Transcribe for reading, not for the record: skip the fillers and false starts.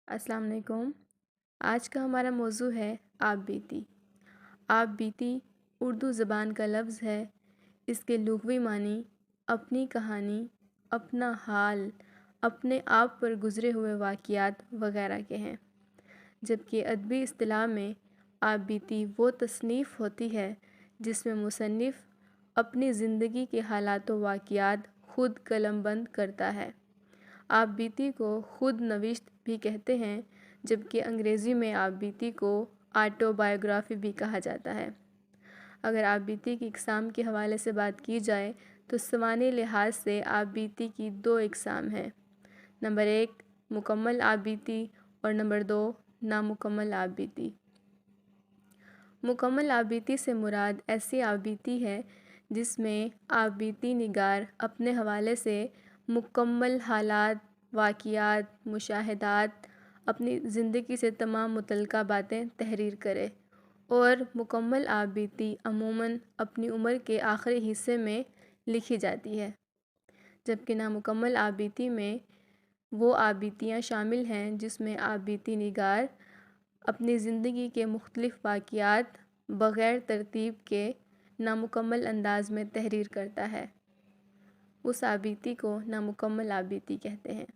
अस्सलाम वालेकुम। आज का हमारा मौजू है आप बीती। आप बीती उर्दू ज़बान का लफ्ज़ है। इसके लुग़वी मानी अपनी कहानी, अपना हाल, अपने आप पर गुज़रे हुए वाक़ियात वग़ैरह के हैं, जबकि अदबी इस्तिलाह में आप बीती वो तसनीफ़ होती है जिसमें मुसन्निफ़ अपनी ज़िंदगी के हालात व वाक़ियात ख़ुद कलमबंद करता है। आप बीती को खुद नविश्त भी कहते हैं, जबकि अंग्रेज़ी में आप बीती को ऑटोबायोग्राफ़ी भी कहा जाता है। अगर आप बीती की इक़साम के हवाले से बात की जाए तो सवानी लिहाज से आप बीती की दो इक़साम हैं। नंबर 1 मुकम्मल आप बीती और नंबर 2 नामुकम्मल आप बीती। मुकम्मल आप बीती से मुराद ऐसी आप बीती है जिसमें आप बीती निगार अपने हवाले से मुकम्मल हालात, वाक़ियात, मुशाहिदात, अपनी ज़िंदगी से तमाम मुतल्लिक़ा बातें तहरीर करे, और मुकम्मल आप बीती अमूमन अपनी उम्र के आखिरी हिस्से में लिखी जाती है, जबकि नामुकम्मल आप बीती में वो आप बीतियाँ शामिल हैं जिसमें आप बीती निगार अपनी ज़िंदगी के मुख्तलिफ़ वाक़ियात बग़ैर तरतीब के नामुकम्मल अंदाज़ में तहरीर करता है। उस आप बीती को नामुकम्मल आप बीती कहते हैं।